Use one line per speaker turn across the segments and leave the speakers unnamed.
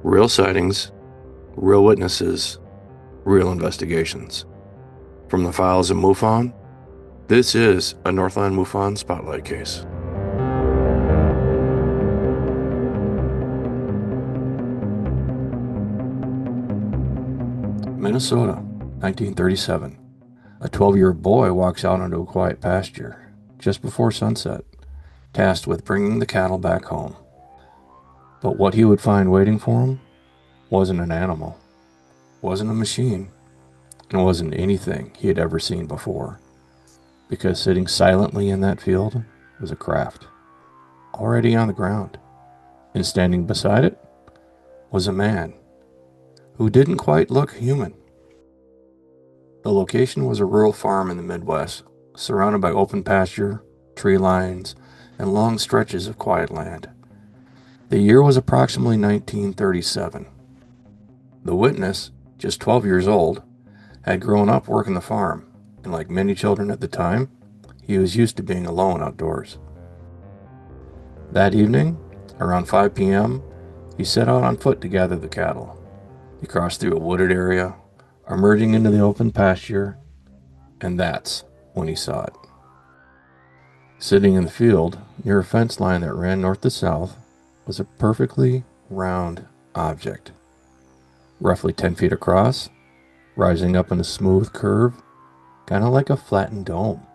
Real sightings, real witnesses, real investigations. From the files of MUFON, this is a Northland MUFON Spotlight Case. Minnesota, 1937. A 12-year-old boy walks out onto a quiet pasture just before sunset, tasked with bringing the cattle back home. But what he would find waiting for him wasn't an animal, wasn't a machine, and wasn't anything he had ever seen before. Because sitting silently in that field was a craft, already on the ground, and standing beside it was a man who didn't quite look human. The location was a rural farm in the Midwest, surrounded by open pasture, tree lines, and long stretches of quiet land. The year was approximately 1937. The witness, just 12 years old, had grown up working the farm, and like many children at the time, he was used to being alone outdoors. That evening, around 5 p.m., he set out on foot to gather the cattle. He crossed through a wooded area, emerging into the open pasture, and that's when he saw it. Sitting in the field, near a fence line that ran north to south, was a perfectly round object, roughly 10 feet across, rising up in a smooth curve, kind of like a flattened dome.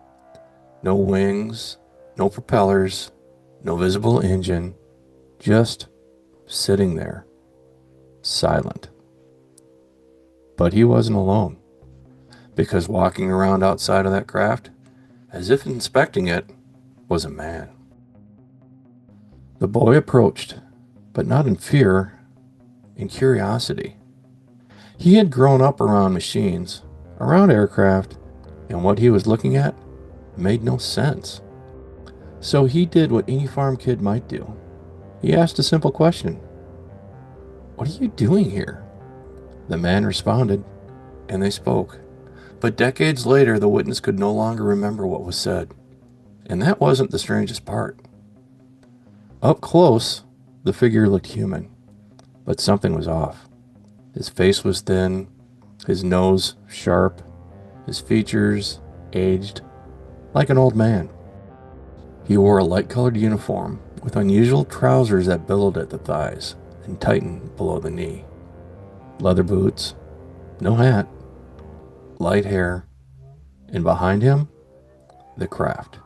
No wings, no propellers, no visible engine, just sitting there, silent. But he wasn't alone, because walking around outside of that craft, as if inspecting it, was a man. The boy approached, but not in fear, in curiosity. He had grown up around machines, around aircraft, and what he was looking at made no sense. So he did what any farm kid might do. He asked a simple question. "What are you doing here?" The man responded, and they spoke. But decades later, the witness could no longer remember what was said. And that wasn't the strangest part. Up close, the figure looked human, but something was off. His face was thin, his nose sharp, his features aged, like an old man. He wore a light-colored uniform with unusual trousers that billowed at the thighs and tightened below the knee. Leather boots, no hat, light hair, and behind him, the craft.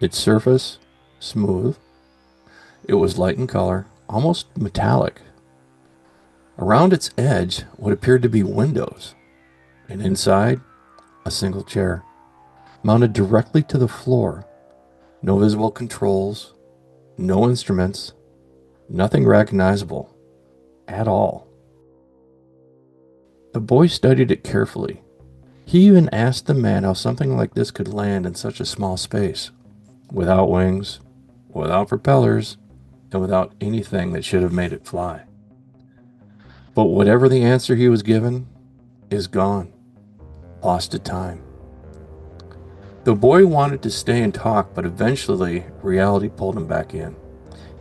Its surface, smooth. It was light in color, almost metallic. Around its edge, what appeared to be windows, and inside, a single chair, mounted directly to the floor. No visible controls, no instruments, nothing recognizable at all. The boy studied it carefully. He even asked the man how something like this could land in such a small space, without wings, without propellers, and without anything that should have made it fly. But whatever the answer he was given is gone, lost to time. The boy wanted to stay and talk, but eventually reality pulled him back in.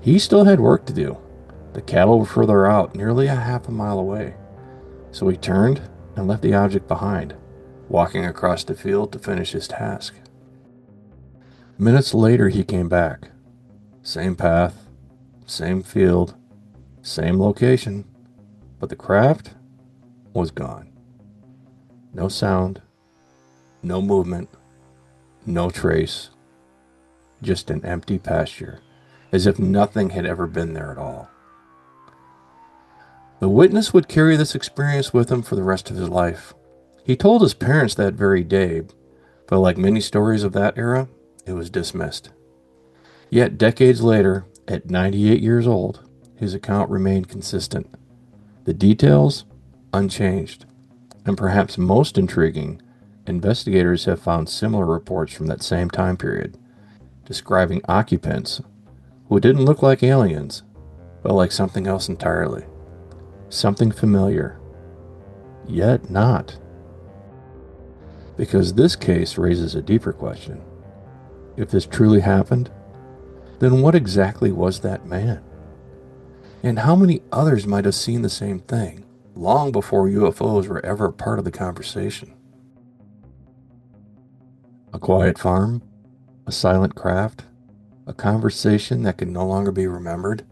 He still had work to do. The cattle were further out, nearly a half a mile away. So he turned and left the object behind, walking across the field to finish his task. Minutes later, he came back. Same path, same field, same location, but the craft was gone. No sound, no movement, no trace, just an empty pasture, as if nothing had ever been there at all. The witness would carry this experience with him for the rest of his life. He told his parents that very day, but like many stories of that era, it was dismissed. Yet decades later, at 98 years old, his account remained consistent. The details, unchanged. And perhaps most intriguing, investigators have found similar reports from that same time period, describing occupants who didn't look like aliens, but like something else entirely. Something familiar, yet not. Because this case raises a deeper question. If this truly happened, then what exactly was that man? And how many others might have seen the same thing, long before UFOs were ever a part of the conversation? A quiet farm, a silent craft, a conversation that can no longer be remembered,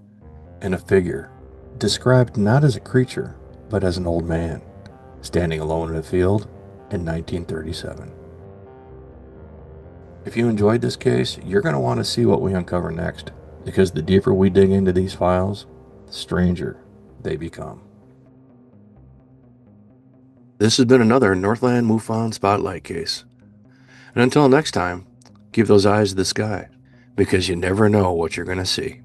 and a figure, described not as a creature, but as an old man, standing alone in a field in 1937. If you enjoyed this case, you're going to want to see what we uncover next, because the deeper we dig into these files, the stranger they become. This has been another Northland MUFON Spotlight Case. And until next time, keep those eyes to the sky, because you never know what you're going to see.